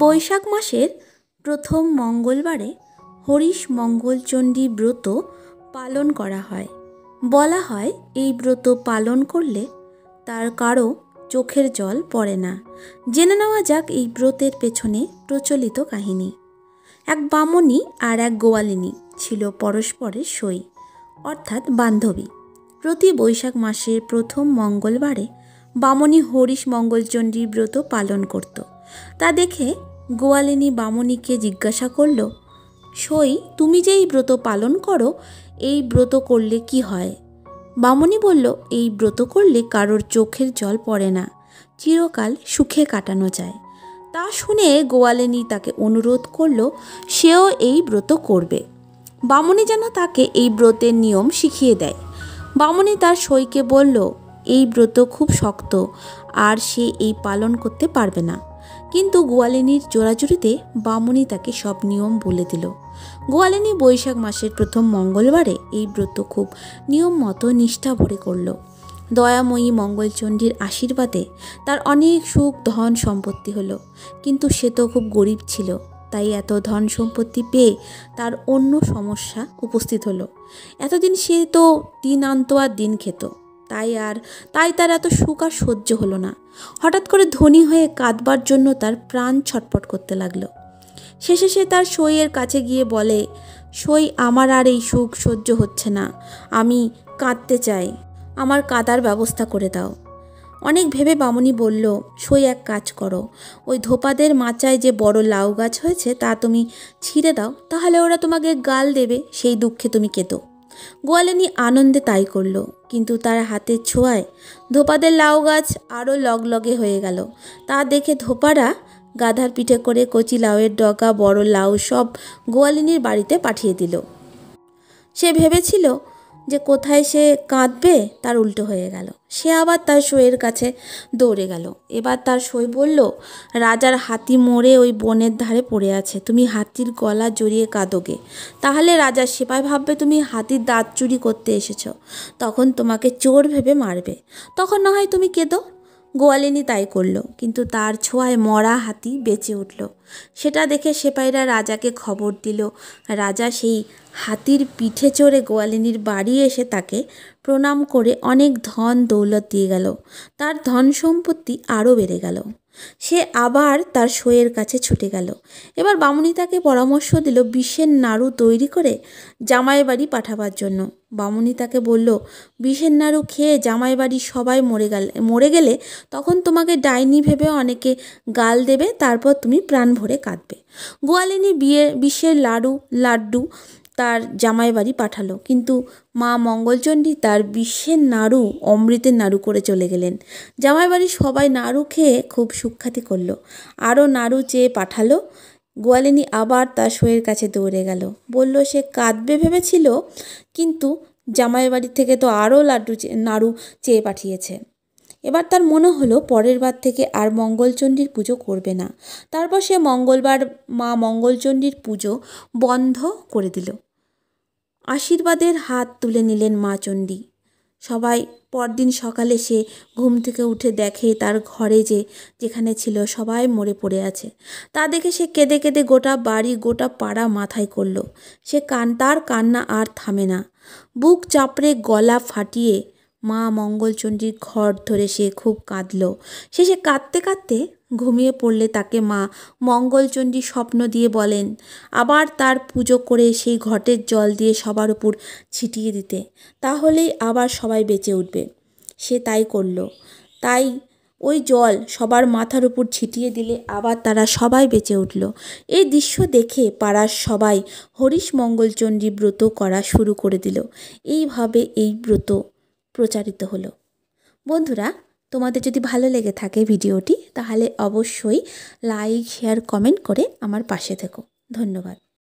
বৈশাখ মাসের প্রথম মঙ্গলবারে হরিশ মঙ্গল চণ্ডী ব্রত পালন করা হয়। বলা হয় এই ব্রত পালন করলে তার কারো চোখের জল পড়ে না। জেনে নেওয়া যাক এই ব্রতের পেছনে প্রচলিত কাহিনী। এক বামনী আর এক গোয়ালিনী ছিল পরস্পরের সই, অর্থাৎ বান্ধবী। প্রতি বৈশাখ মাসের প্রথম মঙ্গলবারে বামনী হরিশ মঙ্গলচণ্ডীর ব্রত পালন করত। তা দেখে গোয়ালিনী বামনীকে জিজ্ঞাসা করল, সই, তুমি যে এই ব্রত পালন করো, এই ব্রত করলে কি হয়? বামনী বলল, এই ব্রত করলে কারোর চোখের জল পড়ে না, চিরকাল সুখে কাটানো যায়। তা শুনে গোয়ালিনী তাকে অনুরোধ করল সেও এই ব্রত করবে। বামনী যেন তাকে এই ব্রতের নিয়ম শিখিয়ে দেয়। বামনী তার সইকে বলল, এই ব্রত খুব শক্ত আর সে এই পালন করতে পারবে না। কিন্তু গোয়ালিনীর জোরাজুরিতে বামনী তাকে সব নিয়ম বলে দিল। গোয়ালিনী বৈশাখ মাসের প্রথম মঙ্গলবারে এই ব্রত খুব নিয়ম মতো নিষ্ঠা ভরে করল। দয়াময়ী মঙ্গলচণ্ডীর আশীর্বাদে তার অনেক সুখ ধন সম্পত্তি হলো। কিন্তু সে তো খুব গরিব ছিল, তাই এত ধন সম্পত্তি পেয়ে তার অন্য সমস্যা উপস্থিত হলো। এতদিন সে তো দিন আনতো আর দিন খেত, তাই তার এত সুখ আর সহ্য হলো না। হঠাৎ করে ধনী হয়ে কাঁদবার জন্য তার প্রাণ ছটফট করতে লাগলো। শেষে সে তার সইয়ের কাছে গিয়ে বলে, সই, আমার আর এই সুখ সহ্য হচ্ছে না, আমি কাঁদতে চাই, আমার কাঁদার ব্যবস্থা করে দাও। অনেক ভেবে বামনী বলল, সই, এক কাজ করো, ওই ধোপাদের মাচায় যে বড় লাউ গাছ হয়েছে তা তুমি ছিঁড়ে দাও, তাহলে ওরা তোমাকে গাল দেবে, সেই দুঃখে তুমি কেঁদো। গোয়ালিনী আনন্দে তাই করল, কিন্তু তার হাতের ছোঁয়ায় ধোপাদের লাউ গাছ আরও লগলগে হয়ে গেল। তা দেখে ধোপারা গাধার পিঠে করে কচি লাউয়ের ডগা, বড় লাউ সব গোয়ালিনীর বাড়িতে পাঠিয়ে দিল। সে ভেবেছিল যে কোথায় সে কাঁদবে, তার উল্টো হয়ে গেল। সে আবার তার সইয়ের কাছে দৌড়ে গেল। এবার তার সই বলল, রাজার হাতি মরে ওই বনের ধারে পড়ে আছে, তুমি হাতির গলা জড়িয়ে কাঁদোগে, তাহলে রাজার সেপাই ভাববে তুমি হাতির দাঁত চুরি করতে এসেছ, তখন তোমাকে চোর ভেবে মারবে, তখন না হয় তুমি কেঁদো। গোয়ালিনী তাই করল, কিন্তু তার ছোঁয়ায় মরা হাতি বেঁচে উঠল। সেটা দেখে সেপাইরা রাজাকে খবর দিল। রাজা সেই হাতির পিঠে চড়ে গোয়ালিনীর বাড়ি এসে তাকে প্রণাম করে অনেক ধন দৌলত দিয়ে গেল। তার ধন সম্পত্তি আরও বেড়ে গেল। সে আবার তার সইয়ের কাছে ছুটে গেল। এবার বামনী তাকে পরামর্শ দিল বিষের নাড়ু তৈরি করে জামাই বাড়ি পাঠাবার জন্য। বামনী তাকে বলল, বিষের নাড়ু খেয়ে জামাই বাড়ির সবাই মরে গেলে তখন তোমাকে ডাইনি ভেবে অনেকে গাল দেবে, তারপর তুমি প্রাণ ভরে কাঁদবে। গোয়ালিনী বিষের লাড্ডু তার জামাই বাড়ি পাঠালো, কিন্তু মা মঙ্গলচণ্ডী তার বিষের নাড়ু অমৃতের নাড়ু করে চলে গেলেন। জামাই বাড়ির সবাই নাড়ু খেয়ে খুব সুখ্যাতি করলো, আরও নাড়ু চেয়ে পাঠালো। গোয়ালিনী আবার তার সইয়ের কাছে দৌড়ে গেল, বলল সে কাঁদবে ভেবেছিল, কিন্তু জামাই বাড়ি থেকে তো আরও নাড়ু চেয়ে পাঠিয়েছে। এবার তার মনে হলো পরের বার থেকে আর মঙ্গলচণ্ডীর পুজো করবে না। তারপর সে মঙ্গলবার মা মঙ্গলচণ্ডীর পুজো বন্ধ করে দিল। আশীর্বাদের হাত তুলে নিলেন মা চণ্ডী। সবাই পরদিন সকালে সে ঘুম থেকে উঠে দেখে তার ঘরে যেখানে ছিল সবাই মরে পড়ে আছে। তা দেখে সে কেঁদে কেঁদে গোটা বাড়ি গোটা পাড়া মাথায় করল। তার কান্না আর থামে না। বুক চাপড়ে গলা ফাটিয়ে মা মঙ্গলচণ্ডীর ঘর ধরে সে খুব কাঁদল। শেষে কাঁদতে কাঁদতে ঘুমিয়ে পড়লে তাকে মা মঙ্গলচণ্ডী স্বপ্ন দিয়ে বলেন আবার তার পুজো করে সেই ঘটের জল দিয়ে সবার উপর ছিটিয়ে দিতে, তাহলেই আবার সবাই বেঁচে উঠবে। সে তাই করল। তাই ওই জল সবার মাথার উপর ছিটিয়ে দিলে আবার তারা সবাই বেঁচে উঠল। এই দৃশ্য দেখে পাড়ার সবাই হরিশ মঙ্গলচণ্ডী ব্রত করা শুরু করে দিল। এইভাবে এই ব্রত প্রচারিত হলো। বন্ধুরা, তোমাদের যদি ভালো লেগে থাকে ভিডিওটি, তাহলে অবশ্যই লাইক, শেয়ার, কমেন্ট করে আমার পাশে থেকো। ধন্যবাদ।